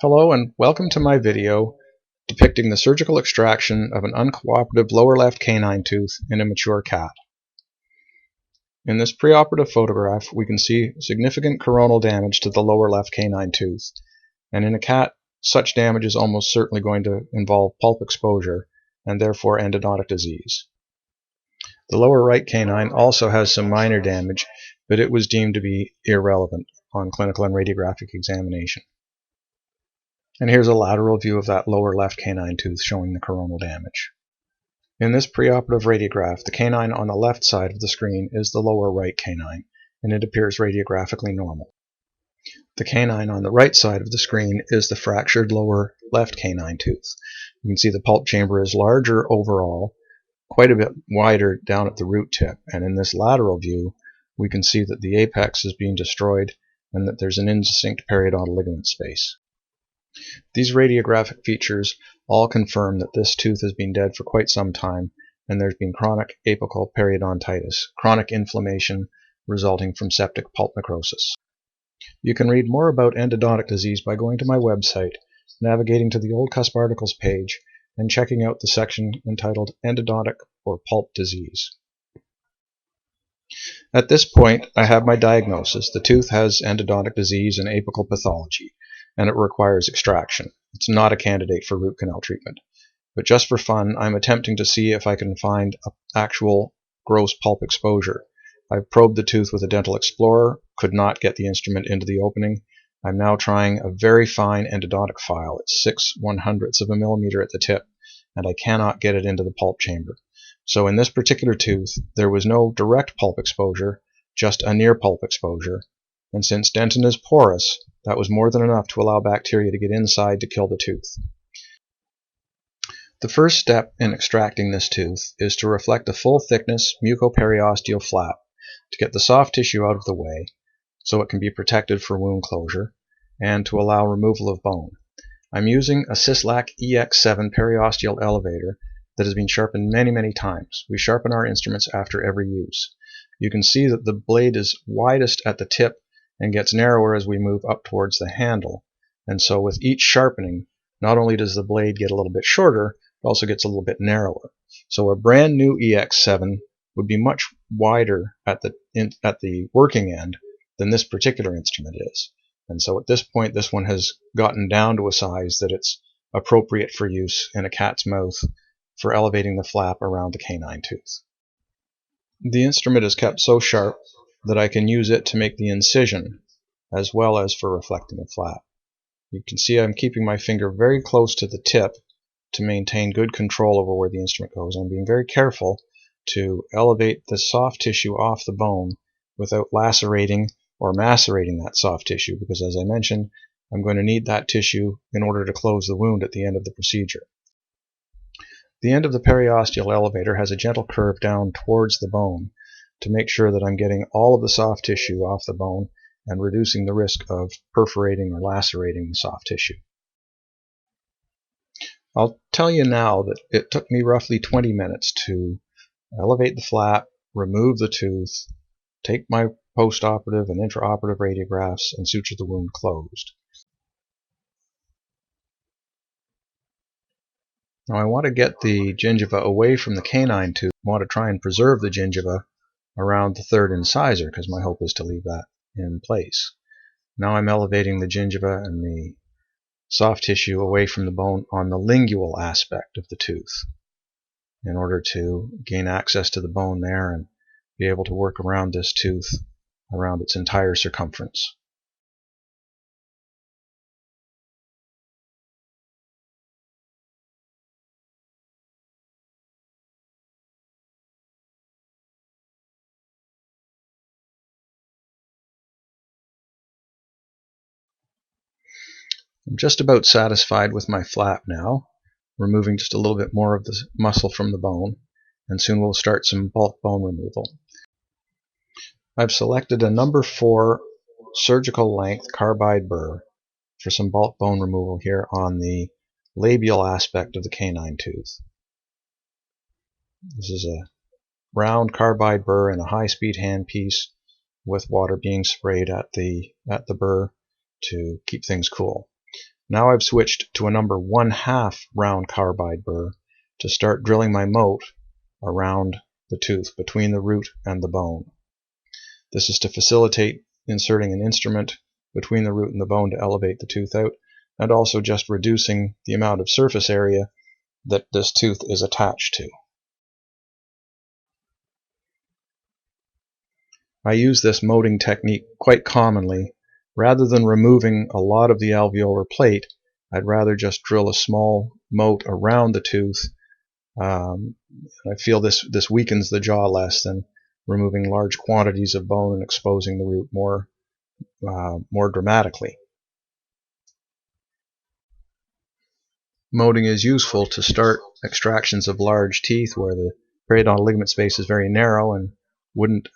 Hello and welcome to my video depicting the surgical extraction of an uncooperative lower left canine tooth in a mature cat. In this preoperative photograph we can see significant coronal damage to the lower left canine tooth, and in a cat such damage is almost certainly going to involve pulp exposure and therefore endodontic disease. The lower right canine also has some minor damage, but it was deemed to be irrelevant on clinical and radiographic examination. And here's a lateral view of that lower left canine tooth showing the coronal damage. In this preoperative radiograph, the canine on the left side of the screen is the lower right canine, and it appears radiographically normal. The canine on the right side of the screen is the fractured lower left canine tooth. You can see the pulp chamber is larger overall, quite a bit wider down at the root tip, and in this lateral view we can see that the apex is being destroyed and that there's an indistinct periodontal ligament space. These radiographic features all confirm that this tooth has been dead for quite some time, and there's been chronic apical periodontitis, chronic inflammation resulting from septic pulp necrosis. You can read more about endodontic disease by going to my website, navigating to the Old Cusp Articles page, and checking out the section entitled Endodontic or Pulp Disease. At this point, I have my diagnosis. The tooth has endodontic disease and apical pathology, and it requires extraction. It's not a candidate for root canal treatment. But just for fun, I'm attempting to see if I can find actual gross pulp exposure. I've probed the tooth with a dental explorer, could not get the instrument into the opening. I'm now trying a very fine endodontic file. It's 6/100ths of a millimeter at the tip, and I cannot get it into the pulp chamber. So in this particular tooth, there was no direct pulp exposure, just a near pulp exposure. And since dentin is porous, that was more than enough to allow bacteria to get inside to kill the tooth. The first step in extracting this tooth is to reflect a full thickness mucoperiosteal flap to get the soft tissue out of the way so it can be protected for wound closure and to allow removal of bone. I'm using a Sislak EX7 periosteal elevator that has been sharpened many times. We sharpen our instruments after every use. You can see that the blade is widest at the tip and gets narrower as we move up towards the handle. And so with each sharpening, not only does the blade get a little bit shorter, it also gets a little bit narrower. So a brand new EX7 would be much wider at the working end than this particular instrument is. And so at this point, this one has gotten down to a size that it's appropriate for use in a cat's mouth for elevating the flap around the canine tooth. The instrument is kept so sharp that I can use it to make the incision as well as for reflecting the flap. You can see I'm keeping my finger very close to the tip to maintain good control over where the instrument goes. I'm being very careful to elevate the soft tissue off the bone without lacerating or macerating that soft tissue, because as I mentioned, I'm going to need that tissue in order to close the wound at the end of the procedure. The end of the periosteal elevator has a gentle curve down towards the bone to make sure that I'm getting all of the soft tissue off the bone and reducing the risk of perforating or lacerating the soft tissue. I'll tell you now that it took me roughly 20 minutes to elevate the flap, remove the tooth, take my post-operative and intraoperative radiographs, and suture the wound closed. Now I want to get the gingiva away from the canine tooth. I want to try and preserve the gingiva around the third incisor because my hope is to leave that in place. Now I'm elevating the gingiva and the soft tissue away from the bone on the lingual aspect of the tooth in order to gain access to the bone there and be able to work around this tooth around its entire circumference. I'm just about satisfied with my flap now, removing just a little bit more of the muscle from the bone, and soon we'll start some bulk bone removal. I've selected a number 4 surgical length carbide burr for some bulk bone removal here on the labial aspect of the canine tooth. This is a round carbide burr in a high-speed handpiece with water being sprayed at the burr to keep things cool. Now I've switched to a number 1/2 round carbide burr to start drilling my moat around the tooth, between the root and the bone. This is to facilitate inserting an instrument between the root and the bone to elevate the tooth out, and also just reducing the amount of surface area that this tooth is attached to. I use this moating technique quite commonly. Rather than removing a lot of the alveolar plate, I'd rather just drill a small moat around the tooth. I feel this weakens the jaw less than removing large quantities of bone and exposing the root more dramatically. Moating is useful to start extractions of large teeth where the periodontal ligament space is very narrow and wouldn't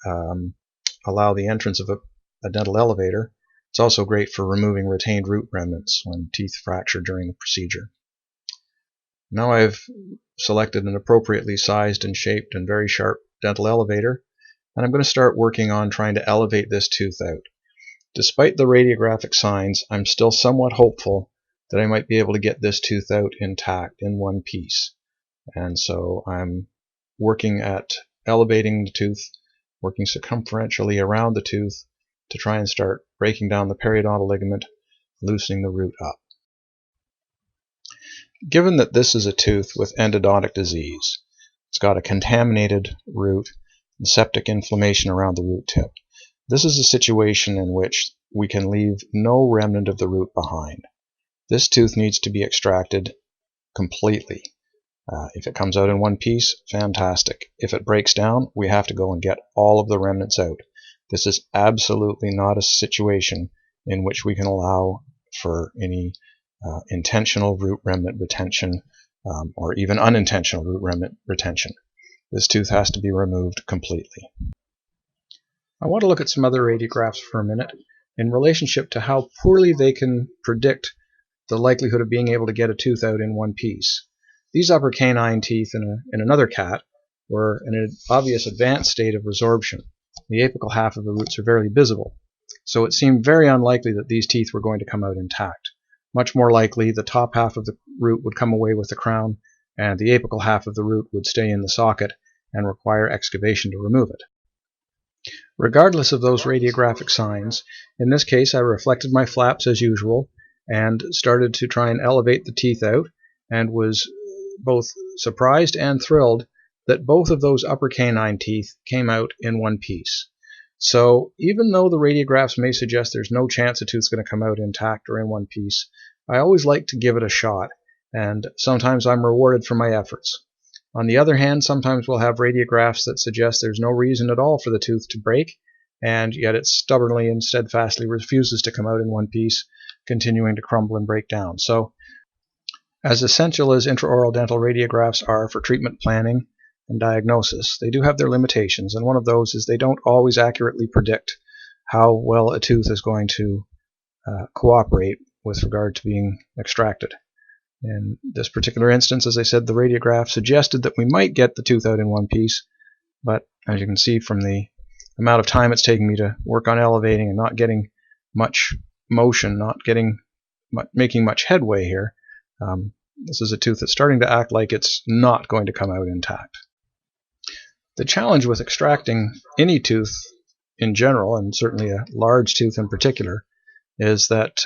allow the entrance of a dental elevator. It's also great for removing retained root remnants when teeth fracture during the procedure. Now I've selected an appropriately sized and shaped and very sharp dental elevator, and I'm going to start working on trying to elevate this tooth out. Despite the radiographic signs, I'm still somewhat hopeful that I might be able to get this tooth out intact in one piece. And so I'm working at elevating the tooth, working circumferentially around the tooth to try and start breaking down the periodontal ligament, loosening the root up. Given that this is a tooth with endodontic disease, it's got a contaminated root and septic inflammation around the root tip. This is a situation in which we can leave no remnant of the root behind. This tooth needs to be extracted completely. If it comes out in one piece, fantastic. If it breaks down, we have to go and get all of the remnants out. This is absolutely not a situation in which we can allow for any intentional root remnant retention or even unintentional root remnant retention. This tooth has to be removed completely. I want to look at some other radiographs for a minute in relationship to how poorly they can predict the likelihood of being able to get a tooth out in one piece. These upper canine teeth in another cat were in an obvious advanced state of resorption. The apical half of the roots are very visible, so it seemed very unlikely that these teeth were going to come out intact. Much more likely, the top half of the root would come away with the crown, and the apical half of the root would stay in the socket and require excavation to remove it. Regardless of those radiographic signs, in this case I reflected my flaps as usual and started to try and elevate the teeth out, and was both surprised and thrilled that both of those upper canine teeth came out in one piece. So even though the radiographs may suggest there's no chance a tooth's going to come out intact or in one piece, I always like to give it a shot, and sometimes I'm rewarded for my efforts. On the other hand, sometimes we'll have radiographs that suggest there's no reason at all for the tooth to break, and yet it stubbornly and steadfastly refuses to come out in one piece, continuing to crumble and break down. So, as essential as intraoral dental radiographs are for treatment planning and diagnosis, they do have their limitations, and one of those is they don't always accurately predict how well a tooth is going to cooperate with regard to being extracted. In this particular instance, as I said, the radiograph suggested that we might get the tooth out in one piece, but as you can see from the amount of time it's taking me to work on elevating and not getting much motion, making much headway here, this is a tooth that's starting to act like it's not going to come out intact. The challenge with extracting any tooth in general, and certainly a large tooth in particular, is that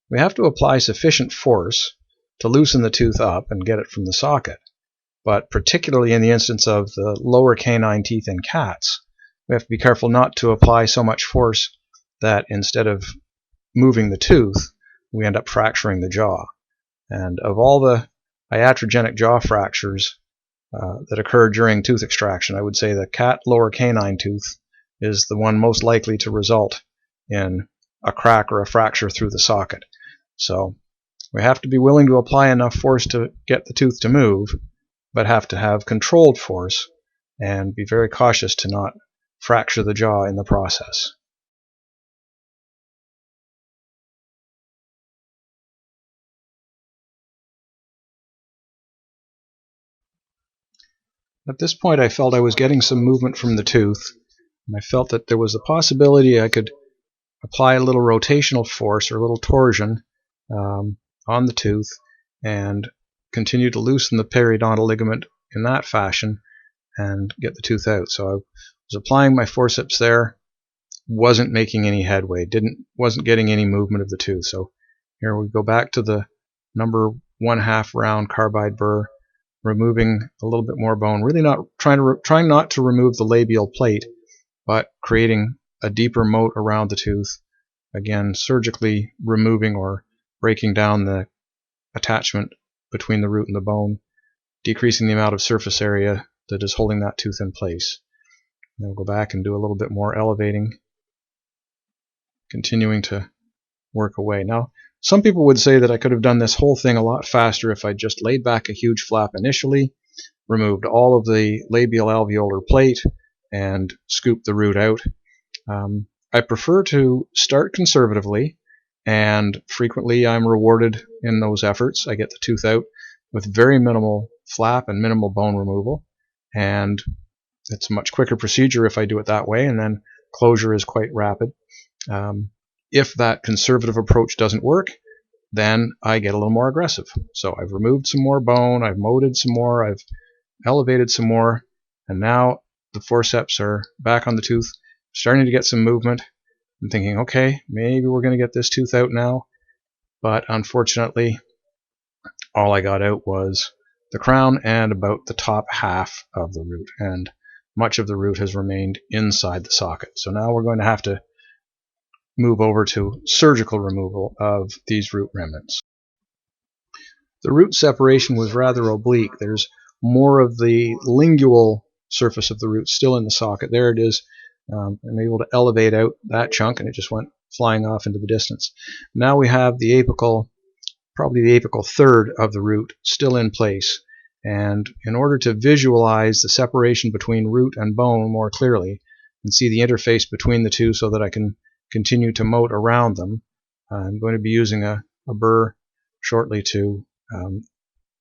we have to apply sufficient force to loosen the tooth up and get it from the socket. But particularly in the instance of the lower canine teeth in cats, we have to be careful not to apply so much force that instead of moving the tooth, we end up fracturing the jaw. And of all the iatrogenic jaw fractures that occur during tooth extraction, I would say the cat lower canine tooth is the one most likely to result in a crack or a fracture through the socket. So we have to be willing to apply enough force to get the tooth to move, but have to have controlled force and be very cautious to not fracture the jaw in the process. At this point I felt I was getting some movement from the tooth, and I felt that there was a possibility I could apply a little rotational force or a little torsion on the tooth and continue to loosen the periodontal ligament in that fashion and get the tooth out. So I was applying my forceps there, wasn't making any headway, wasn't getting any movement of the tooth. So here we go back to the number 1/2 round carbide burr, removing a little bit more bone, really not trying not to remove the labial plate, but creating a deeper moat around the tooth, again surgically removing or breaking down the attachment between the root and the bone, decreasing the amount of surface area that is holding that tooth in place. Then we'll go back and do a little bit more elevating, continuing to work away. Now, some people would say that I could have done this whole thing a lot faster if I just laid back a huge flap initially, removed all of the labial alveolar plate, and scooped the root out. I prefer to start conservatively, and frequently I'm rewarded in those efforts. I get the tooth out with very minimal flap and minimal bone removal, and it's a much quicker procedure if I do it that way, and then closure is quite rapid. If that conservative approach doesn't work, then I get a little more aggressive. So I've removed some more bone, I've moated some more, I've elevated some more, and now the forceps are back on the tooth, starting to get some movement. I'm thinking, okay, maybe we're going to get this tooth out now, but unfortunately all I got out was the crown and about the top half of the root, and much of the root has remained inside the socket. So now we're going to have to move over to surgical removal of these root remnants. The root separation was rather oblique. There's more of the lingual surface of the root still in the socket. There it is. I'm able to elevate out that chunk, and it just went flying off into the distance. Now we have the apical, probably the apical third of the root still in place. And in order to visualize the separation between root and bone more clearly and see the interface between the two so that I can continue to moat around them, I'm going to be using a burr shortly to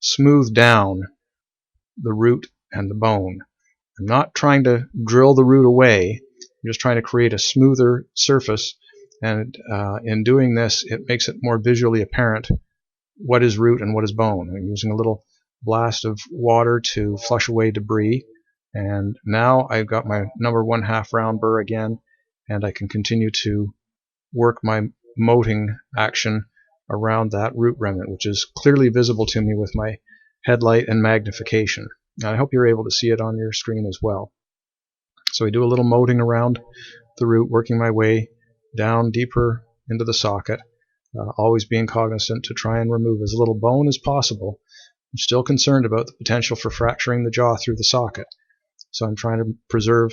smooth down the root and the bone. I'm not trying to drill the root away, I'm just trying to create a smoother surface, and in doing this it makes it more visually apparent what is root and what is bone. I'm using a little blast of water to flush away debris, and now I've got my number 1/2 round burr again, and I can continue to work my moating action around that root remnant, which is clearly visible to me with my headlight and magnification. I hope you're able to see it on your screen as well. So I do a little moating around the root, working my way down deeper into the socket, always being cognizant to try and remove as little bone as possible. I'm still concerned about the potential for fracturing the jaw through the socket, so I'm trying to preserve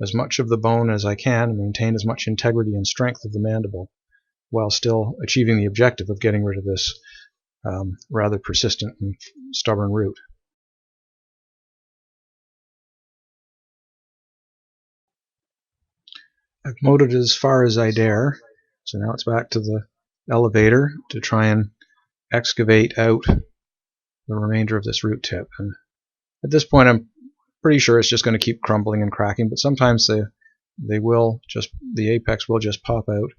as much of the bone as I can and maintain as much integrity and strength of the mandible, while still achieving the objective of getting rid of this rather persistent and stubborn root. I've moated as far as I dare, so now it's back to the elevator to try and excavate out the remainder of this root tip. And at this point I'm pretty sure it's just going to keep crumbling and cracking, but sometimes the apex will just pop out.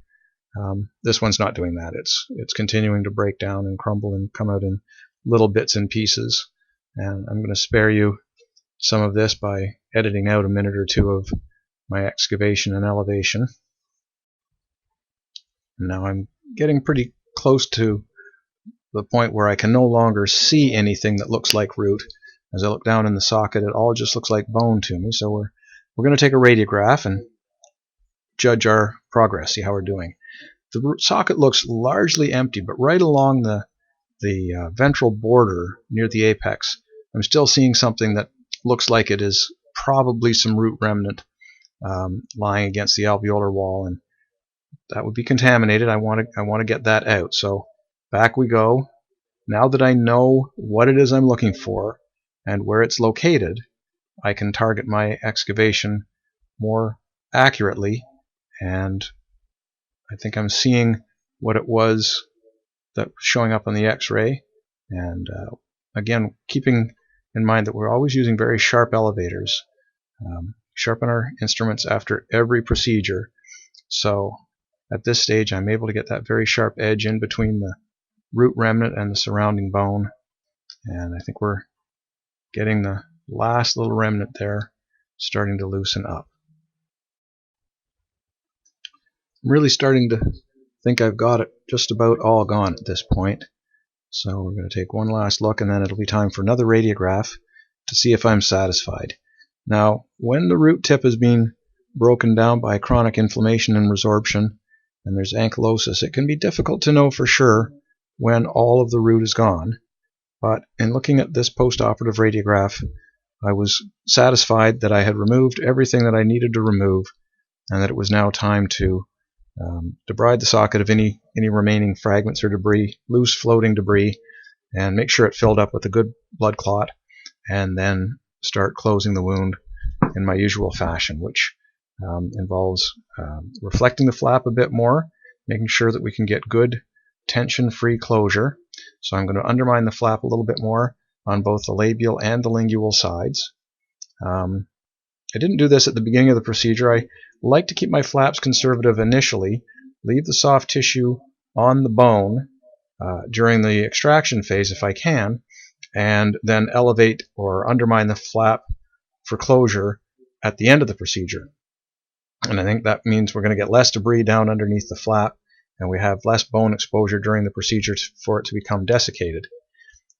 This one's not doing that. It's continuing to break down and crumble and come out in little bits and pieces. And I'm going to spare you some of this by editing out a minute or two of my excavation and elevation. And now I'm getting pretty close to the point where I can no longer see anything that looks like root. As I look down in the socket, it all just looks like bone to me. So we're going to take a radiograph and judge our progress, see how we're doing. The socket looks largely empty, but right along the ventral border near the apex, I'm still seeing something that looks like it is probably some root remnant lying against the alveolar wall, and that would be contaminated. I want to get that out. So back we go. Now that I know what it is I'm looking for and where it's located, I can target my excavation more accurately, and I think I'm seeing what it was that was showing up on the x-ray. And again, keeping in mind that we're always using very sharp elevators. Sharpen our instruments after every procedure. So at this stage I'm able to get that very sharp edge in between root remnant and the surrounding bone. And I think we're getting the last little remnant there starting to loosen up. I'm really starting to think I've got it just about all gone at this point. So we're going to take one last look, and then it'll be time for another radiograph to see if I'm satisfied. Now, when the root tip is being broken down by chronic inflammation and resorption, and there's ankylosis, it can be difficult to know for sure when all of the root is gone. But in looking at this post-operative radiograph, I was satisfied that I had removed everything that I needed to remove, and that it was now time to debride the socket of any remaining fragments or debris, loose floating debris, and make sure it filled up with a good blood clot, and then start closing the wound in my usual fashion, which involves reflecting the flap a bit more, making sure that we can get good tension-free closure. So I'm going to undermine the flap a little bit more on both the labial and the lingual sides. I didn't do this at the beginning of the procedure. I like to keep my flaps conservative initially, leave the soft tissue on the bone during the extraction phase if I can, and then elevate or undermine the flap for closure at the end of the procedure. And I think that means we're going to get less debris down underneath the flap, and we have less bone exposure during the procedure for it to become desiccated.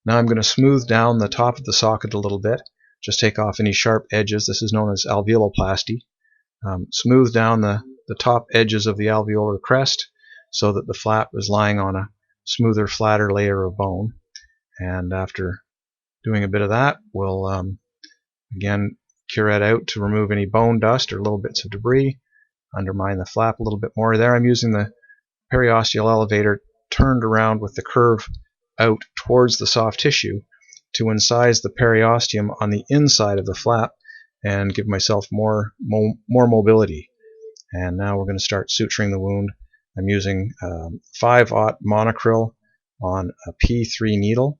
Now I'm going to smooth down the top of the socket a little bit, just take off any sharp edges. This is known as alveoloplasty. Smooth down the top edges of the alveolar crest so that the flap is lying on a smoother, flatter layer of bone. And after doing a bit of that, we'll again curette out to remove any bone dust or little bits of debris, undermine the flap a little bit more. There I'm using the periosteal elevator turned around with the curve out towards the soft tissue to incise the periosteum on the inside of the flap and give myself more mobility. And now we're going to start suturing the wound. I'm using 5/0 monocryl on a P3 needle,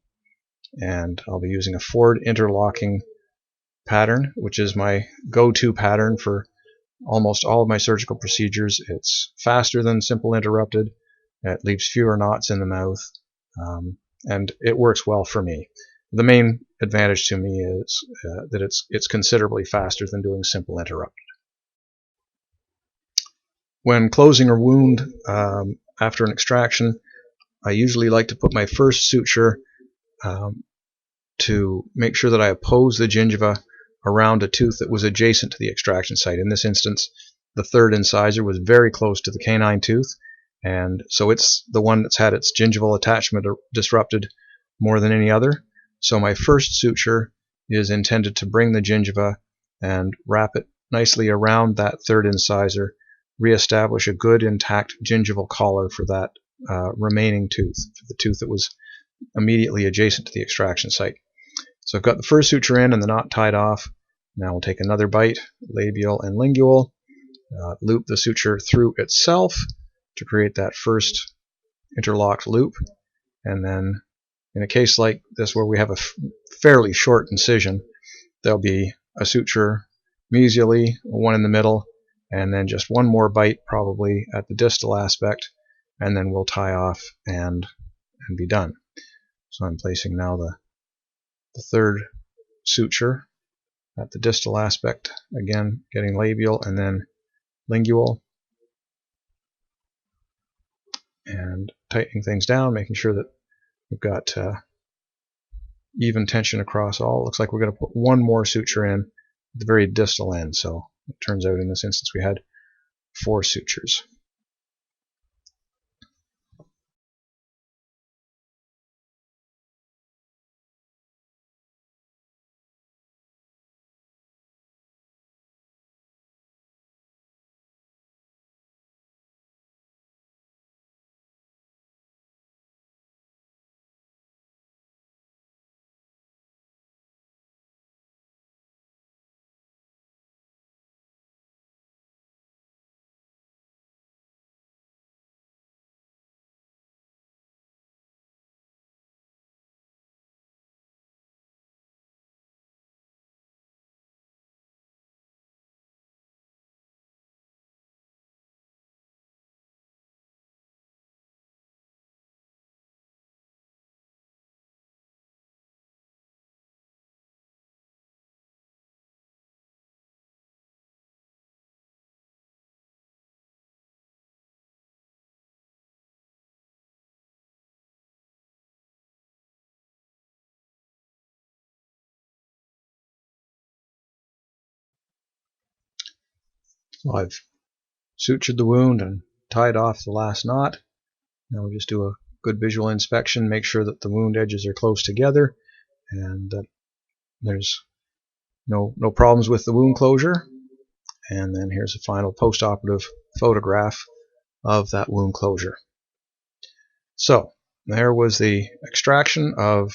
and I'll be using a Ford interlocking pattern, which is my go-to pattern for almost all of my surgical procedures. It's faster than simple interrupted, it leaves fewer knots in the mouth, and it works well for me. The main advantage to me is that it's considerably faster than doing simple interrupted. When closing a wound after an extraction, I usually like to put my first suture to make sure that I oppose the gingiva around a tooth that was adjacent to the extraction site. In this instance, the third incisor was very close to the canine tooth, and so it's the one that's had its gingival attachment disrupted more than any other. So my first suture is intended to bring the gingiva and wrap it nicely around that third incisor, reestablish a good intact gingival collar for that remaining tooth, for the tooth that was immediately adjacent to the extraction site. So I've got the first suture in and the knot tied off. Now we'll take another bite, labial and lingual, loop the suture through itself to create that first interlocked loop, and then in a case like this where we have a fairly short incision, there'll be a suture mesially, one in the middle, and then just one more bite probably at the distal aspect, and then we'll tie off and be done. So I'm placing now the third suture at the distal aspect, again getting labial and then lingual, and tightening things down, making sure that we've got even tension across all. It looks like we're going to put one more suture in at the very distal end, so it turns out in this instance we had 4 sutures. Well, I've sutured the wound and tied off the last knot. Now we'll just do a good visual inspection, make sure that the wound edges are close together and that there's no problems with the wound closure. And then here's a final post-operative photograph of that wound closure. So there was the extraction of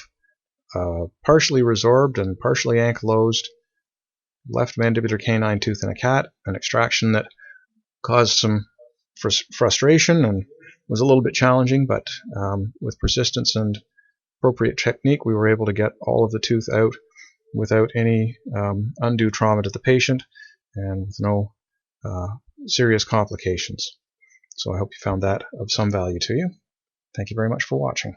partially resorbed and partially ankylosed left mandibular canine tooth in a cat, an extraction that caused some frustration and was a little bit challenging, but with persistence and appropriate technique we were able to get all of the tooth out without any undue trauma to the patient and with no serious complications. So I hope you found that of some value to you. Thank you very much for watching.